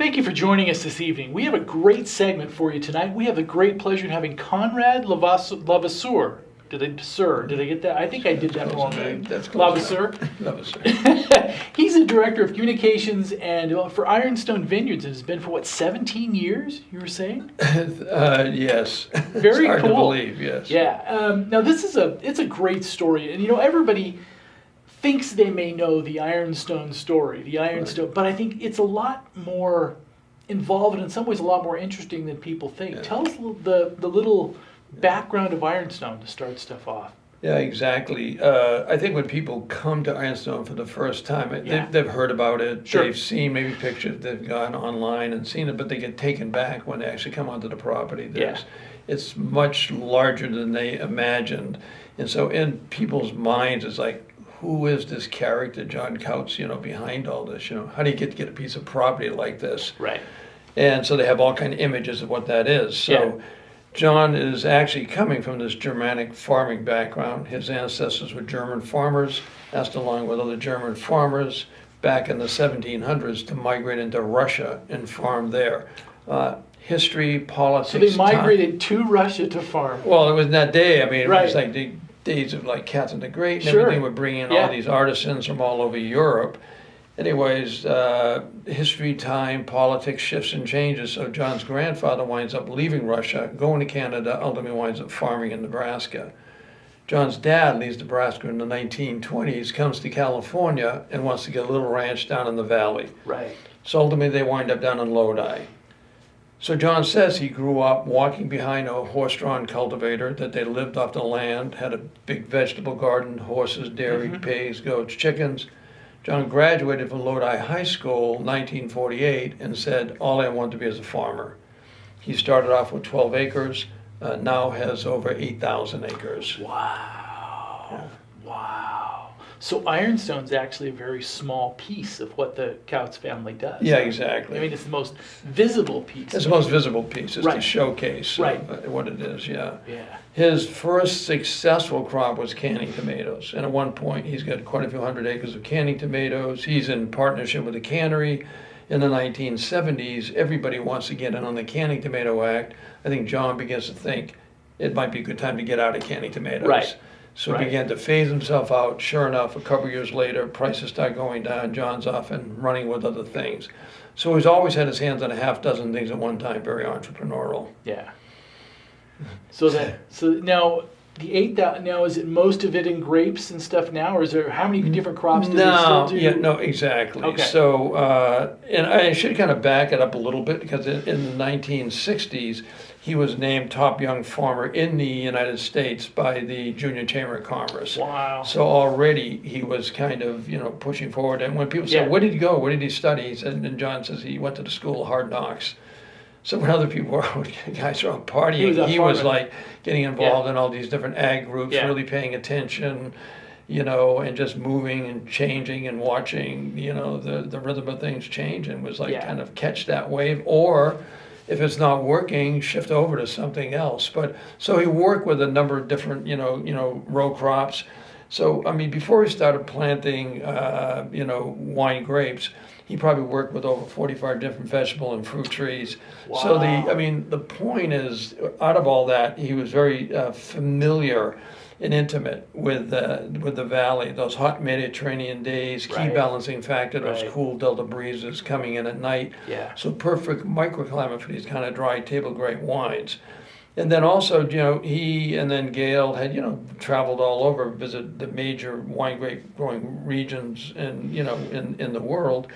Thank you for joining us this evening. We have a great segment for you tonight. We have the great pleasure of having Conrad LaVasseur. Did I get that? I think I did that wrong. That's close LaVasseur. LaVasseur. He's the director of communications and for Ironstone Vineyards. It has been for what, 17 years? You were saying? Yes. Very it's hard cool. to believe. Yes. Yeah. Now this is a great story, and everybody thinks they may know the Ironstone story, the Ironstone, but I think it's a lot more involved and in some ways a lot more interesting than people think. Yeah. Tell us the little background of Ironstone to start stuff off. Yeah, exactly. I think when people come to Ironstone for the first time, they've heard about it. Sure. They've seen maybe pictures. They've gone online and seen it, but they get taken back when they actually come onto the property. It's much larger than they imagined, and so in people's minds, it's like, who is this character, John Couts, behind all this? How do you get a piece of property like this? Right. And so they have all kind of images of what that is. So John is actually coming from this Germanic farming background. His ancestors were German farmers, asked along with other German farmers back in the 1700s to migrate into Russia and farm there. History, politics. So they migrated to Russia to farm. Well, it was in that day. I mean, it Right. was like the days of like Catherine the Great and Sure. everything. Were bringing in all these artisans from all over Europe. Anyways, history, time, politics shifts and changes. So John's grandfather winds up leaving Russia, going to Canada, ultimately winds up farming in Nebraska. John's dad leaves Nebraska in the 1920s, comes to California, and wants to get a little ranch down in the valley. Right. So ultimately they wind up down in Lodi. So John says he grew up walking behind a horse-drawn cultivator, that they lived off the land, had a big vegetable garden, horses, dairy, pigs, goats, chickens. John graduated from Lodi High School in 1948 and said, all I want to be is a farmer. He started off with 12 acres, now has over 8,000 acres. Wow. Yeah. Wow. So Ironstone's actually a very small piece of what the Couts family does. Yeah, exactly. I mean, it's the most visible piece. It's the most visible piece. It's Right. the showcase Right. of what it is, yeah. Yeah. His first successful crop was canning tomatoes. And at one point, he's got quite a few hundred acres of canning tomatoes. He's in partnership with a cannery. In the 1970s, everybody wants to get in on the Canning Tomato Act. I think John begins to think it might be a good time to get out of canning tomatoes. Right. So he began to phase himself out. Sure enough, a couple years later, prices start going down. John's off and running with other things. So he's always had his hands on a half dozen things at one time, very entrepreneurial. Yeah. So now the 8,000, now is it most of it in grapes and stuff now, or is there, how many different crops do they still do? Yeah, no, exactly. Okay. So, and I should kind of back it up a little bit, because in the 1960s, he was named top young farmer in the United States by the Junior Chamber of Commerce. Wow. So already he was kind of, pushing forward. And when people say, where did he go? Where did he study? He said, and John says he went to the school of hard knocks. So when other people were, guys were out partying, he was like getting involved in all these different ag groups, really paying attention, and just moving and changing and watching, the rhythm of things change, and was like kind of catch that wave, or if it's not working, shift over to something else. But so he worked with a number of different, row crops. So, I mean, before he started planting, wine grapes, he probably worked with over 45 different vegetable and fruit trees. Wow. So the point is, out of all that, he was very familiar and intimate with the valley. Those hot Mediterranean days, key balancing factor, those cool delta breezes coming in at night. Yeah. So perfect microclimate for these kind of dry table grape wines. And then also, he and then Gail had, traveled all over, visit the major wine grape growing regions in the world.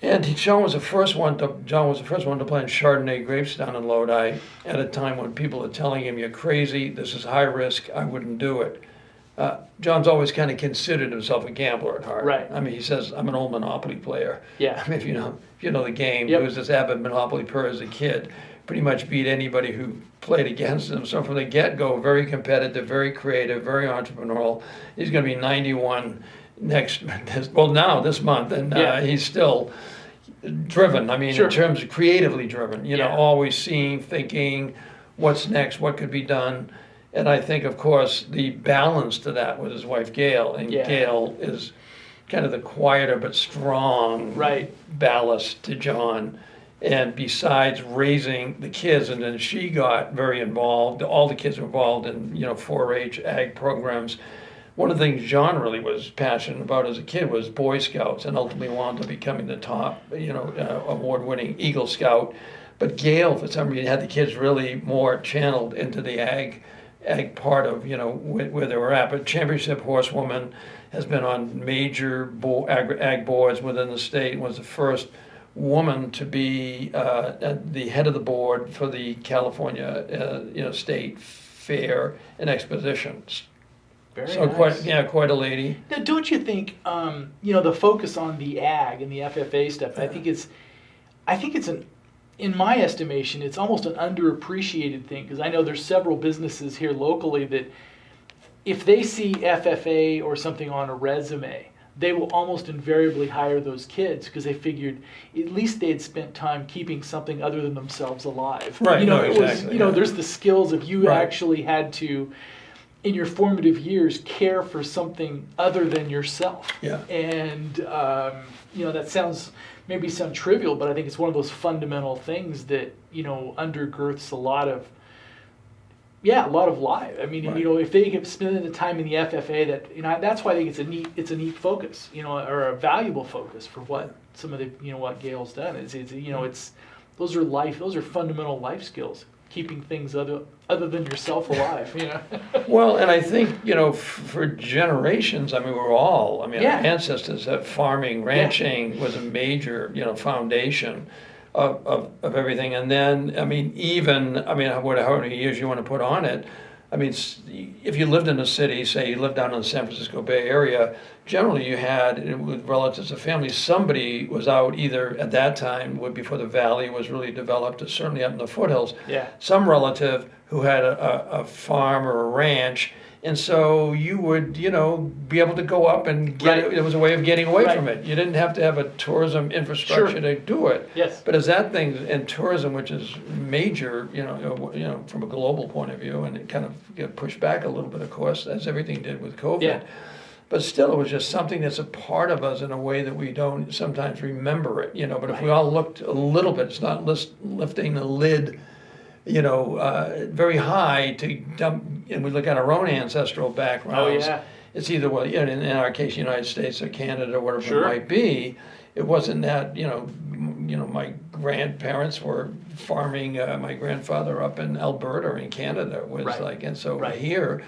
And John was the first one to plant Chardonnay grapes down in Lodi at a time when people are telling him, you're crazy, this is high risk, I wouldn't do it. John's always kind of considered himself a gambler at heart. Right. I mean, he says, I'm an old Monopoly player. Yeah. I mean, if you know the game, he was this avid Monopoly player as a kid. Pretty much beat anybody who played against him. So from the get-go, very competitive, very creative, very entrepreneurial. He's going to be 91 this month, and he's still driven. I mean, in terms of creatively driven, always seeing, thinking, what's next, what could be done. And I think, of course, the balance to that was his wife, Gail. And Gail is kind of the quieter but strong ballast to John. And besides raising the kids, and then she got very involved, all the kids were involved in, 4-H ag programs. One of the things John really was passionate about as a kid was Boy Scouts, and ultimately wound up becoming the top, award-winning Eagle Scout. But Gail, for some reason, had the kids really more channeled into the ag part of, where they were at. But Championship Horsewoman has been on major ag boards within the state, was the first woman to be the head of the board for the California, State Fair and Expositions. Very so nice. quite a lady. Now, don't you think, the focus on the ag and the FFA stuff? I think it's in my estimation, it's almost an underappreciated thing, because I know there's several businesses here locally that if they see FFA or something on a resume, they will almost invariably hire those kids because they figured at least they had spent time keeping something other than themselves alive. Right. Exactly. There's the skills of you actually had to, in your formative years, care for something other than yourself. Yeah. And that sounds trivial, but I think it's one of those fundamental things that undergirths a lot of life. I mean, if they get spending the time in the FFA, that's why I think it's a neat focus, or a valuable focus for what some of the what Gail's done. Those are fundamental life skills, keeping things other than yourself alive. Well, and I think for generations, our ancestors that farming, ranching was a major foundation of everything. And then however many years you want to put on it, if you lived in a city, say you lived down in the San Francisco Bay Area, generally you had, with relatives or families, somebody was out either at that time, before the valley was really developed, or certainly up in the foothills, some relative who had a farm or a ranch. And so you would, be able to go up and get it. It was a way of getting away from it. You didn't have to have a tourism infrastructure to do it. Yes. But as that thing, and tourism, which is major, from a global point of view, and it kind of got pushed back a little bit, of course, as everything did with COVID. Yeah. But still, it was just something that's a part of us in a way that we don't sometimes remember it, But if we all looked a little bit, it's not lifting the lid very high to dump, and we look at our own ancestral backgrounds. It's either, in our case, United States or Canada or whatever it might be. It wasn't that, my grandparents were farming, my grandfather up in Alberta in Canada was and so here,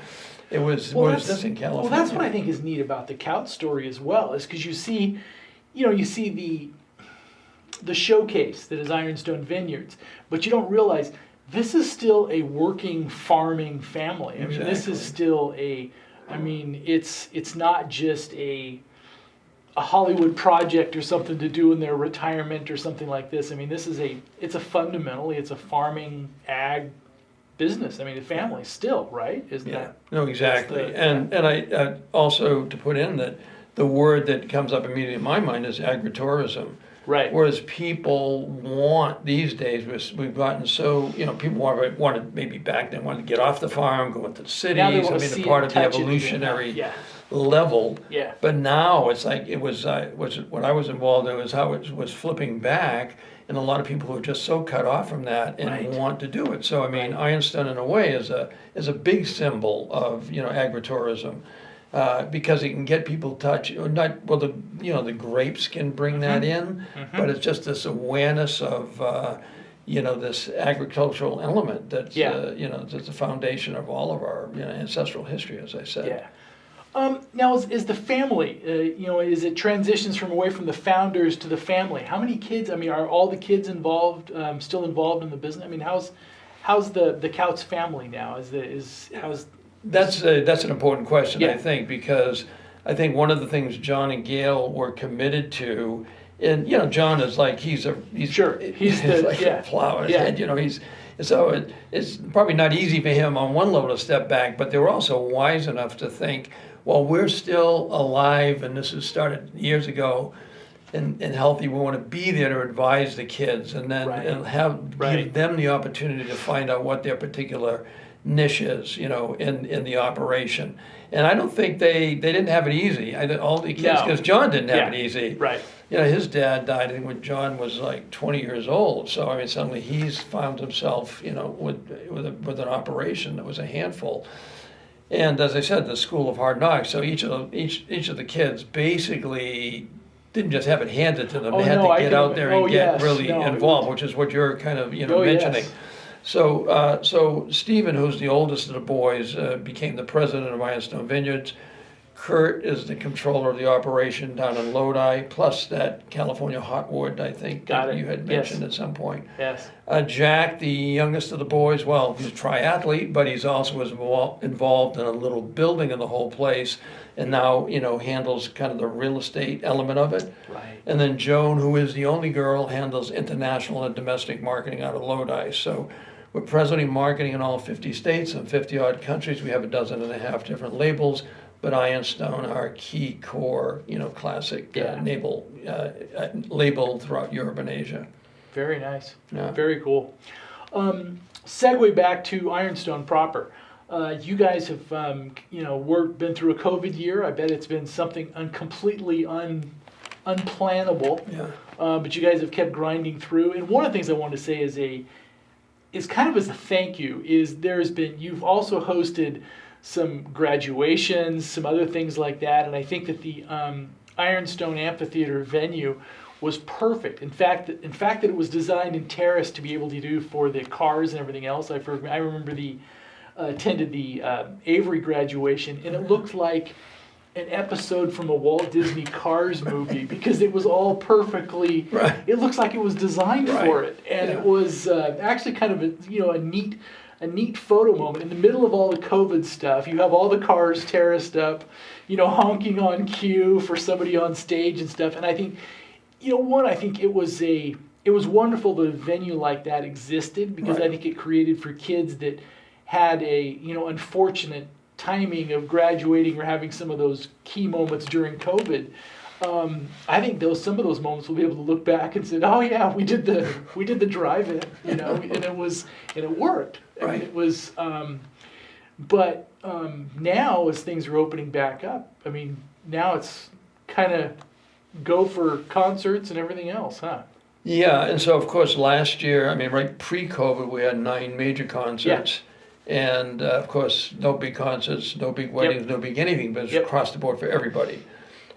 it was this in California. Well, that's what I think is neat about the Couch story as well, is because you see the showcase that is Ironstone Vineyards, but you don't realize this is still a working farming family. I mean, this is still it's not just a Hollywood project or something to do in their retirement or something like this. I mean, it's a farming ag business. I mean, the family still, right? Isn't that? No, exactly. And I also, to put in that the word that comes up immediately in my mind is agritourism. Right. Whereas people want these days, we've gotten so, people wanted maybe back then wanted to get off the farm, go into the cities. The part of the evolutionary level. Yeah. But now it's like was what I was involved in was how it was flipping back, and a lot of people who are just so cut off from that and want to do it. So Ironstone in a way is a big symbol of agritourism. Because it can get people the grapes can bring that in, but it's just this awareness of this agricultural element that's that's the foundation of all of our ancestral history, as I said. Yeah. Now, is the family, is it transitions from away from the founders to the family? How many kids? I mean, are all the kids involved, still involved in the business? I mean, how's the Couch family now? That's an important question, I think, because I think one of the things John and Gail were committed to, and John is like he's like a flower head, so it's probably not easy for him on one level to step back, but they were also wise enough to think, well, we're still alive, and this has started years ago, and healthy. We want to be there to advise the kids, and then give them the opportunity to find out what their particular niches, in the operation. And I don't think they didn't have it easy. All the kids, because John didn't have it easy. Right. His dad died, I think, when John was like 20 years old. So, I mean, suddenly he's found himself, with an operation that was a handful. And as I said, the school of hard knocks. So each of the kids basically didn't just have it handed to them. They had to get out there and get really involved, which is what you're kind of mentioning. Yes. So Stephen, who's the oldest of the boys, became the president of Ironstone Vineyards. Kurt is the controller of the operation down in Lodi, plus that California hotwood, I think, that you had mentioned at some point. Yes. Jack, the youngest of the boys, well, he's a triathlete, but he's also involved in a little building of the whole place, and now, handles kind of the real estate element of it. Right. And then Joan, who is the only girl, handles international and domestic marketing out of Lodi. So we're presently marketing in all 50 states and 50-odd countries. We have 12.5 different labels, but Ironstone, our key core, classic label throughout Europe and Asia. Very nice. Yeah. Very cool. Segue back to Ironstone proper. You guys have, been through a COVID year. I bet it's been something completely unplannable. Yeah. But you guys have kept grinding through. And one of the things I want to say is kind of as a thank you, is you've also hosted some graduations, some other things like that, and I think that the Ironstone Amphitheater venue was perfect. In fact, that it was designed and terraced to be able to do for the cars and everything else. I remember attended the Avery graduation, and it looked like an episode from a Walt Disney Cars movie because it was all perfectly. Right. It looks like it was designed for it, and it was actually kind of a neat photo moment in the middle of all the COVID stuff. You have all the cars terraced up, honking on cue for somebody on stage and stuff. And I think, I think it was wonderful that a venue like that existed, because I think it created for kids that had a, unfortunate timing of graduating or having some of those key moments during COVID. I think some of those moments we'll be able to look back and say, oh yeah, we did the drive-in, and it worked. Right. I mean, it was, but now as things are opening back up, I mean, now it's kind of go for concerts and everything else, huh? Yeah, and so of course last year, I mean, right pre-COVID, we had 9 major concerts. Yeah. And of course, no big concerts, no big weddings, no big anything, but it's across the board for everybody.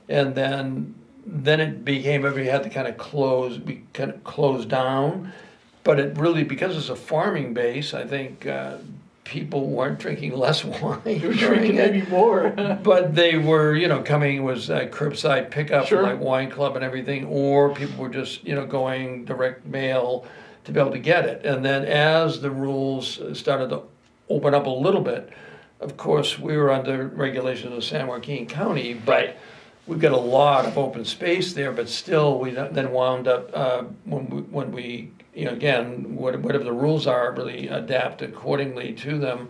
And then it became, everybody had to kind of close down. But it really, because it's a farming base, I think people weren't drinking less wine. They were drinking maybe more. But they were, coming, was curbside pickup, like Wine Club and everything, or people were just, going direct mail to be able to get it. And then as the rules started to open up a little bit, of course, we were under regulations of San Joaquin County, but we've got a lot of open space there, but still we then wound up, when we again, whatever the rules are, really adapt accordingly to them.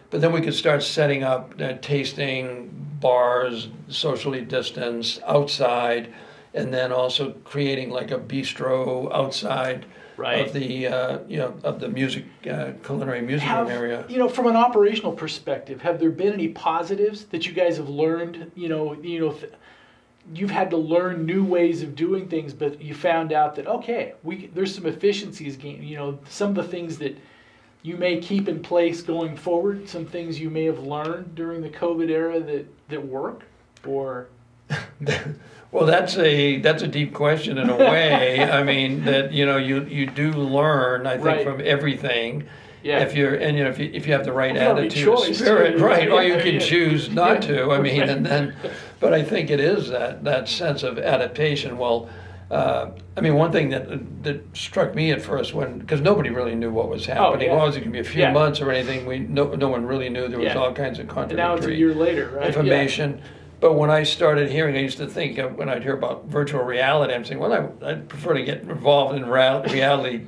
But then we could start setting up tasting bars, socially distanced, outside, and then also creating like a bistro outside of the of the music culinary music room area. From an operational perspective, have there been any positives that you guys have learned? You've had to learn new ways of doing things, but you found out that there's some efficiencies gained. Some of the things that you may keep in place going forward, some things you may have learned during the COVID era that work, or. Well, that's a deep question in a way. I mean that you do learn, I think, from everything. Yeah. If you have the right attitude, spirit, or you can choose not to. I mean, and then, but I think it is that sense of adaptation. Well, I mean, one thing that struck me at first, because nobody really knew what was happening. Well, it was going to be a few months or anything. No one really knew. There was all kinds of contradictory. And now it's a year later, right? Information. Yeah. But when I started hearing, I used to think when I'd hear about virtual reality, I'm saying, well, I'd prefer to get involved in reality,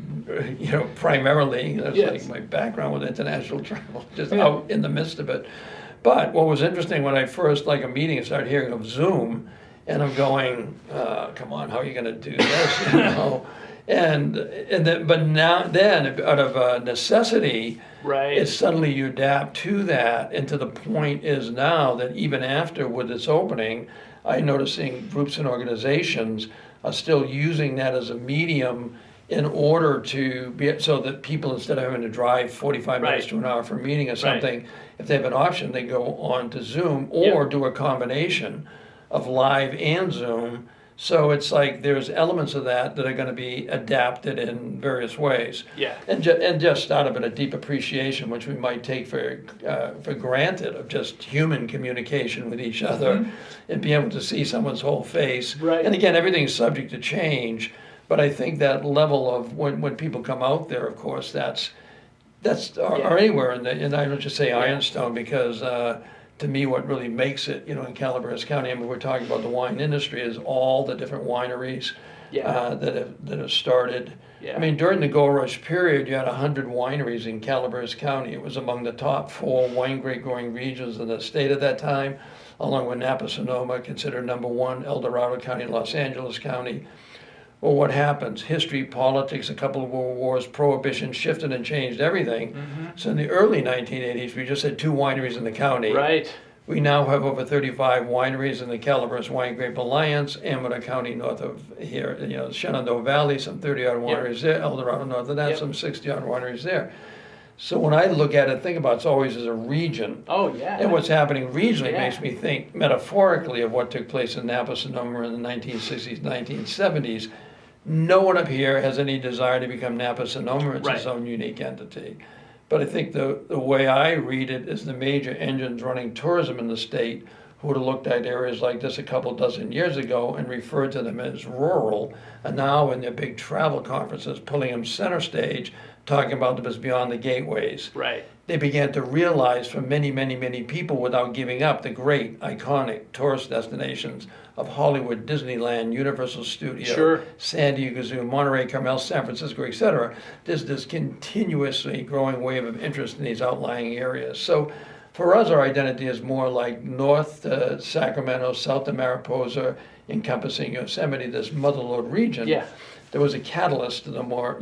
primarily. That's like my background with international travel, just out in the midst of it. But what was interesting when I first, like a meeting, I started hearing of Zoom, and I'm going, come on, how are you going to do this? But then out of necessity, right, it's suddenly you adapt to that, and to the point is now that even after with its opening, I'm noticing groups and organizations are still using that as a medium in order to be so that people, instead of having to drive 45 minutes to an hour for a meeting or something, if they have an option, they go on to Zoom or do a combination of live and Zoom. So it's like there's elements of that are going to be adapted in various ways. Yeah. And just out of it, a deep appreciation, which we might take for granted, of just human communication with each other and be able to see someone's whole face. Right. And again, everything's subject to change. But I think that level of when people come out there, of course, or anywhere and I don't just say Ironstone because to me, what really makes it, in Calaveras County, I mean, we're talking about the wine industry, is all the different wineries that have started. Yeah. I mean, during the gold rush period, you had 100 wineries in Calaveras County. It was among the top 4 wine grape growing regions in the state at that time, along with Napa Sonoma, considered number 1, El Dorado County, Los Angeles County. Well, what happens? History, politics, a couple of world wars, prohibition shifted and changed everything. So in the early 1980s, we just had 2 wineries in the county. Right. We now have over 35 wineries in the Calaveras Wine Grape Alliance, Amador County north of here, Shenandoah Valley, some 30-odd wineries there, El Dorado north of that, some 60-odd wineries there. So when I look at it, think about it's always as a region. Oh, yeah. And what's happening regionally makes me think metaphorically of what took place in Napa Sonoma in the 1960s, 1970s. No one up here has any desire to become Napa Sonoma. It's its own unique entity. But I think the way I read it is the major engines running tourism in the state who would have looked at areas like this a couple dozen years ago and referred to them as rural, and now in their big travel conferences pulling them center stage, talking about them as beyond the gateways. Right. They began to realize for many, many, many people without giving up the great, iconic tourist destinations of Hollywood, Disneyland, Universal Studios, San Diego Zoo, Monterey, Carmel, San Francisco, etc. There's this continuously growing wave of interest in these outlying areas. So for us, our identity is more like north to Sacramento, south to Mariposa, encompassing Yosemite, this motherlode region. Yeah. There was a catalyst to the more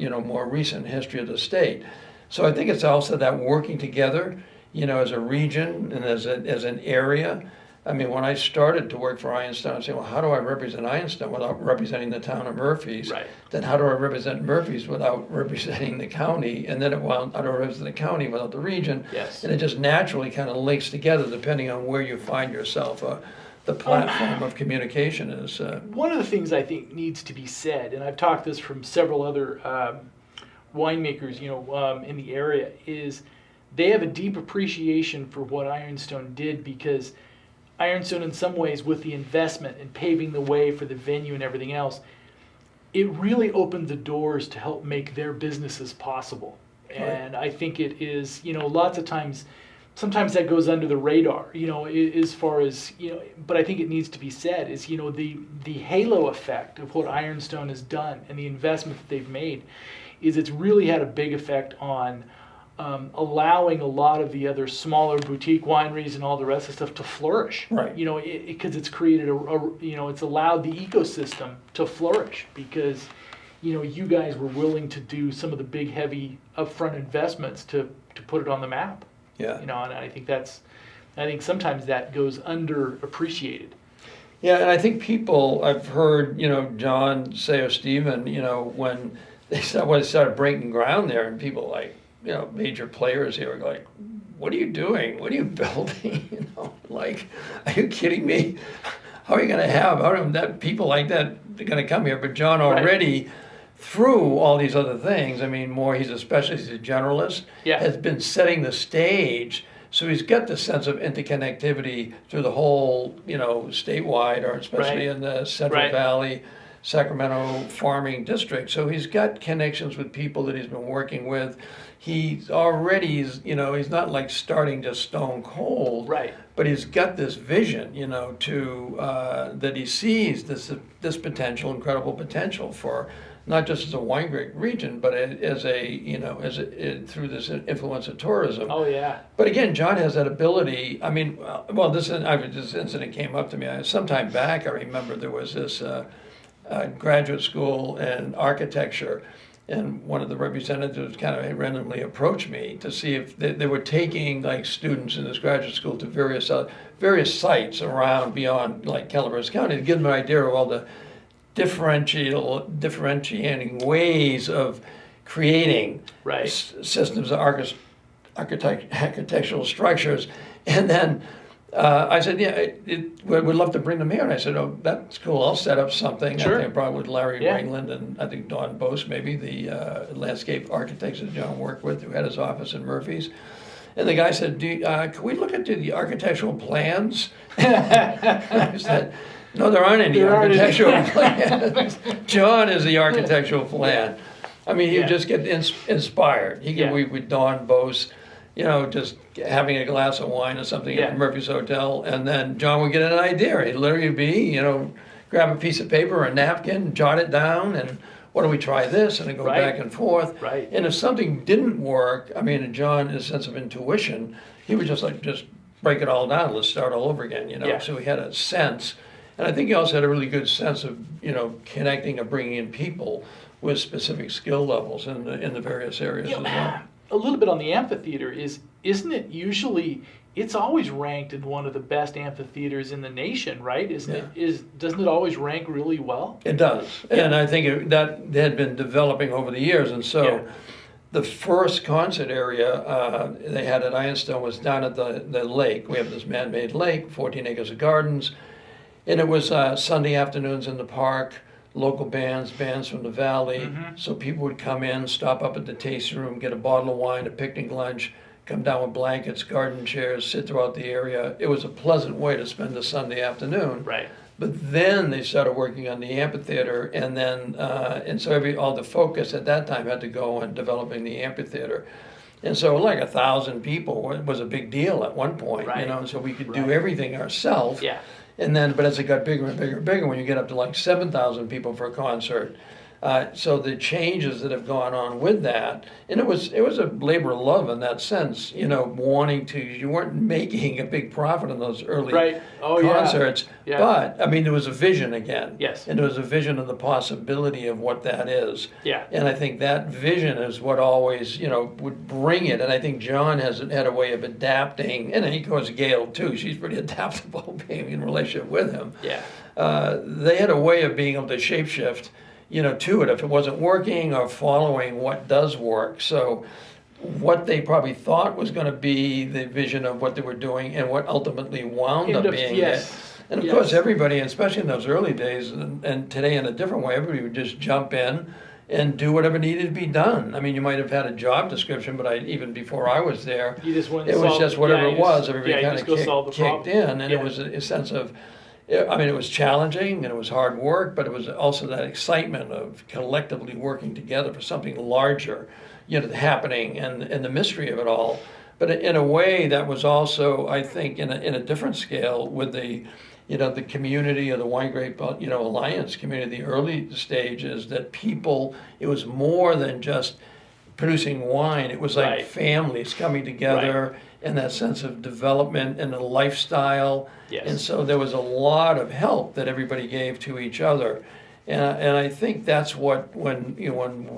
recent history of the state. So I think it's also that working together, as a region and as an area. I mean, when I started to work for Ironstone, I said, well, how do I represent Ironstone without representing the town of Murphys? Right. Then how do I represent Murphys without representing the county? And then how do I represent the county without the region? Yes. And it just naturally kind of links together depending on where you find yourself. The platform of communication is... One of the things I think needs to be said, and I've talked this from several other winemakers, in the area, is they have a deep appreciation for what Ironstone did, because Ironstone, in some ways, with the investment and paving the way for the venue and everything else, it really opened the doors to help make their businesses possible. And I think it is, lots of times, sometimes that goes under the radar, as far as, but I think it needs to be said is, the halo effect of what Ironstone has done and the investment that they've made is it's really had a big effect on allowing a lot of the other smaller boutique wineries and all the rest of stuff to flourish. Right. Because it's created it's allowed the ecosystem to flourish because, you guys were willing to do some of the big, heavy upfront investments to put it on the map. Yeah. And I think sometimes that goes underappreciated. Yeah, and I think I've heard, John say or Stephen, when they started breaking ground there, and people like, major players here were like, what are you doing? What are you building? Like, are you kidding me? How are you going to have people like that going to come here? But John already, through all these other things, I mean, he's a generalist, has been setting the stage. So he's got this sense of interconnectivity through the whole, statewide, or especially in the Central Valley, Sacramento farming district. So he's got connections with people that he's been working with. He's already, he's not like starting just stone cold, but he's got this vision, that he sees this potential, incredible potential for not just as a wine grape region, but as through this influence of tourism. Oh yeah. But again, John has that ability. I mean, this incident came up to me sometime back. I remember there was this graduate school in architecture. And one of the representatives kind of randomly approached me to see if they were taking like students in this graduate school to various sites around beyond like Calaveras County to give them an idea of all the differentiating ways of creating systems of architectural structures. And then I said, yeah, we'd love to bring them here. And I said, oh, that's cool. I'll set up something. Sure. I think probably with Larry Ringland and I think Don Bose, maybe the landscape architects that John worked with, who had his office in Murphy's. And the guy said, can we look at the architectural plans? I said, no, there aren't any architectural plans. John is the architectural plan. I mean, he would just get inspired. He could be with Don Bose, you know, just having a glass of wine or something at Murphy's Hotel, and then John would get an idea. He'd literally be, you know, grab a piece of paper or a napkin, jot it down, and why don't we try this? And then go back and forth. And if something didn't work, I mean, John, his sense of intuition, he would just break it all down. Let's start all over again, you know. So he had a sense, and I think he also had a really good sense of, you know, connecting or bringing in people with specific skill levels in the various areas as well. A little bit on the amphitheater isn't it usually, it's always ranked in one of the best amphitheaters in the nation, right? Doesn't it always rank really well? It does. And I think that had been developing over the years. And so the first concert area they had at Ironstone was down at the lake. We have this man-made lake, 14 acres of gardens. And it was Sunday afternoons in the park. Local bands from the valley. So people would come in, stop up at the tasting room, get a bottle of wine, a picnic lunch, come down with blankets, garden chairs, sit throughout the area. It was a pleasant way to spend a Sunday afternoon. But then they started working on the amphitheater, and then and so all the focus at that time had to go on developing the amphitheater. And so like 1,000 people was a big deal at one point, you know, so we could do everything ourselves. And then, but as it got bigger and bigger and bigger, when you get up to like 7,000 people for a concert, so the changes that have gone on with that, and it was a labor of love in that sense, you know, you weren't making a big profit on those early concerts, but I mean, there was a vision again, and there was a vision of the possibility of what that is, and I think that vision is what always, you know, would bring it, and I think John had a way of adapting, and of course Gail too, she's pretty adaptable being in relationship with him. They had a way of being able to shapeshift, you know, to it if it wasn't working or following what does work. So what they probably thought was going to be the vision of what they were doing and what ultimately wound up being it. And of course everybody, especially in those early days and today in a different way, everybody would just jump in and do whatever needed to be done. I mean, you might have had a job description, but even before I was there, it was just whatever it was. Everybody kind of kicked in, and it was a sense of, I mean, it was challenging and it was hard work, but it was also that excitement of collectively working together for something larger, you know, happening and the mystery of it all. But in a way that was also, I think, in a different scale with the, you know, the community of the Wine Grape, you know, Alliance community, the early stages, that people, it was more than just producing wine. It was like families coming together and that sense of development and the lifestyle. And so there was a lot of help that everybody gave to each other. And I think that's what, when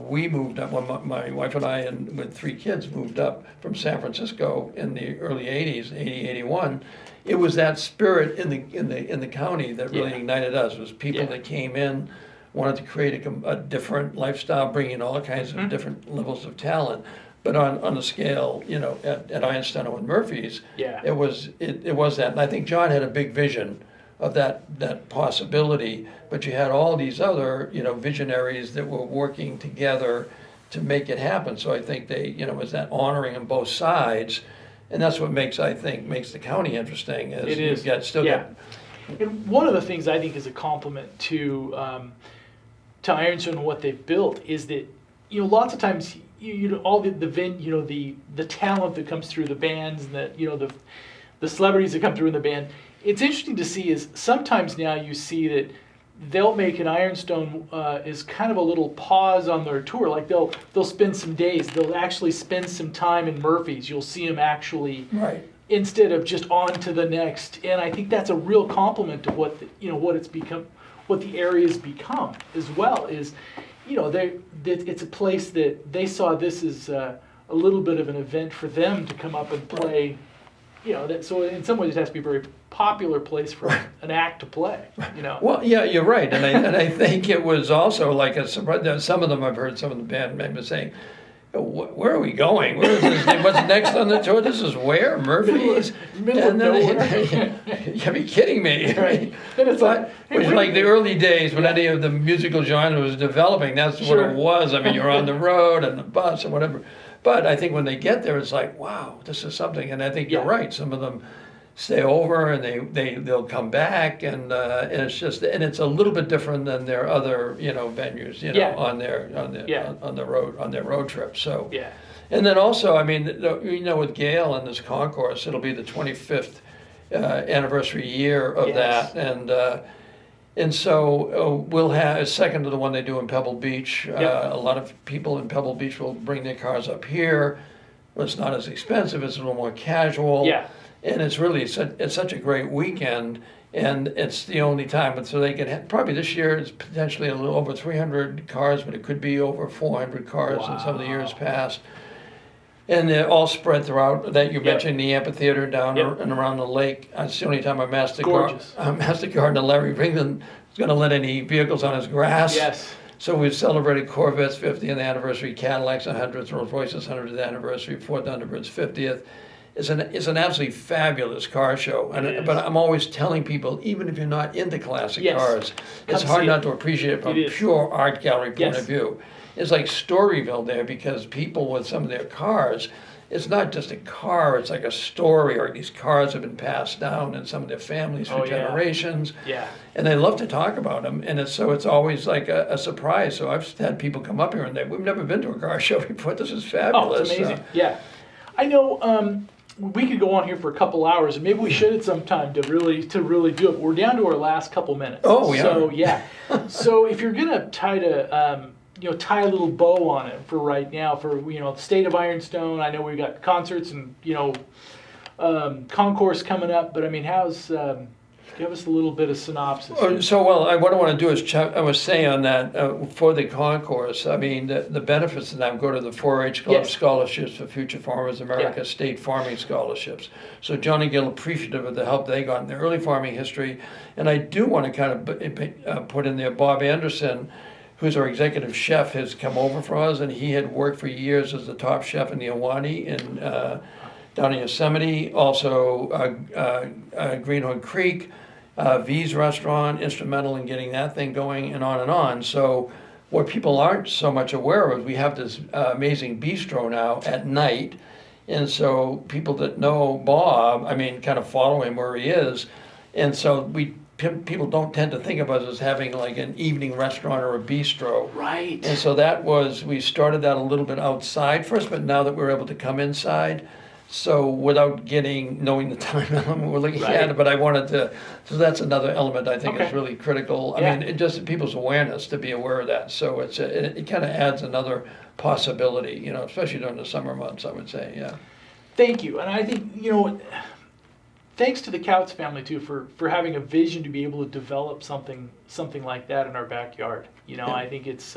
we moved up, when my wife and I, and with 3 kids, moved up from San Francisco in the early 80s, 80, 81, it was that spirit in the county that really ignited us. It was people that came in, wanted to create a different lifestyle, bringing all kinds of different levels of talent. But on a scale, you know, at Ironstone and Murphy's, it was that. And I think John had a big vision of that possibility. But you had all these other, you know, visionaries that were working together to make it happen. So I think they, you know, was that honoring on both sides, and that's what makes the county interesting. It is. And one of the things I think is a compliment to Ironstone and what they've built is that, you know, lots of times, you know, all the talent that comes through the bands and that, you know, the celebrities that come through in the band. It's interesting to see is sometimes now you see that they'll make an Ironstone is kind of a little pause on their tour. Like they'll spend some days. They'll actually spend some time in Murphy's. You'll see them actually instead of just on to the next. And I think that's a real compliment to what it's become, what the area's become as well is, you know, it's a place that they saw this as a little bit of an event for them to come up and play. You know, so in some ways it has to be a very popular place for an act to play, you know. Well, yeah, you're right, and I think it was also like a surprise. Some of them I've heard some of the band members saying, "Where are we going? Where is this? What's next on the tour? This is where Murphy's." Middle of nowhere. You'd be kidding me, right? And it's like, it was like the early days when any of the musical genre was developing. That's what it was. I mean, you're on the road and the bus or whatever. But I think when they get there, it's like, wow, this is something. And I think you're right. Some of them stay over and they'll come back, and it's just, and it's a little bit different than their other, you know, venues, you know, on their road trip. So and then also, I mean, you know, with Gail and this concourse, it'll be the 25th anniversary year of that, and so we'll have a second to the one they do in Pebble Beach. A lot of people in Pebble Beach will bring their cars up here. Well, it's not as expensive. It's a little more casual. And it's really it's such a great weekend, and it's the only time. And so they can probably this year it's potentially a little over 300 cars, but it could be over 400 cars in some of the years past. And they're all spread throughout. That you mentioned the amphitheater down and around the lake. It's the only time our Master Gardener Larry Ringland is going to let any vehicles on his grass. So we've celebrated Corvette's 50th anniversary, Cadillac's 100th, Rolls Royce's 100th anniversary, Ford Thunderbird's 50th. It's an absolutely fabulous car show. But I'm always telling people, even if you're not into classic cars, it's hard not to appreciate it from a pure art gallery point of view. It's like Storyville there, because people with some of their cars, it's not just a car, it's like a story, or these cars have been passed down in some of their families for generations. And they love to talk about them, and it's always like a surprise. So I've had people come up here and we've never been to a car show before. This is fabulous. Oh, it's amazing. I know we could go on here for a couple hours, and maybe we should at some time to really do it. But we're down to our last couple minutes. So so if you're gonna tie a little bow on it for right now, for the state of Ironstone. I know we've got concerts and concourse coming up, but I mean, give us a little bit of synopsis. What I want to do is I was saying on that for the concourse. I mean, the benefits of that go to the 4-H Club scholarships for Future Farmers America, state farming scholarships. So John and Gil appreciative of the help they got in their early farming history, and I do want to kind of put in there Bob Anderson, who's our executive chef, has come over for us, and he had worked for years as the top chef in the Ahwahnee down in Yosemite, also Greenhorn Creek, V's Restaurant, instrumental in getting that thing going, and on and on. So what people aren't so much aware of is we have this amazing bistro now at night, and so people that know Bob, I mean, kind of follow him where he is, and so people don't tend to think of us as having like an evening restaurant or a bistro. Right. And so we started that a little bit outside first, but now that we're able to come inside, so without knowing the time element we're looking at it, but I wanted to, so that's another element I think is really critical. I mean, it just people's awareness to be aware of that. So it kind of adds another possibility, especially during the summer months, I would say, Thank you. And I think, thanks to the Couts family too for having a vision to be able to develop something like that in our backyard. I think it's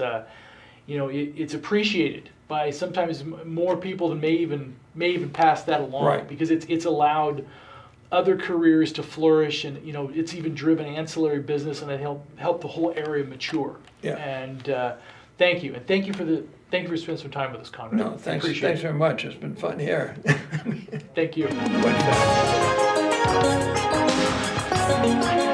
it's appreciated by sometimes more people than may even pass that along, because it's allowed other careers to flourish, and it's even driven ancillary business, and it helped the whole area mature. And thank you, and thank you for spending some time with us, Conrad. No, thanks very much. It's been fun here. Thank you. Quite fast.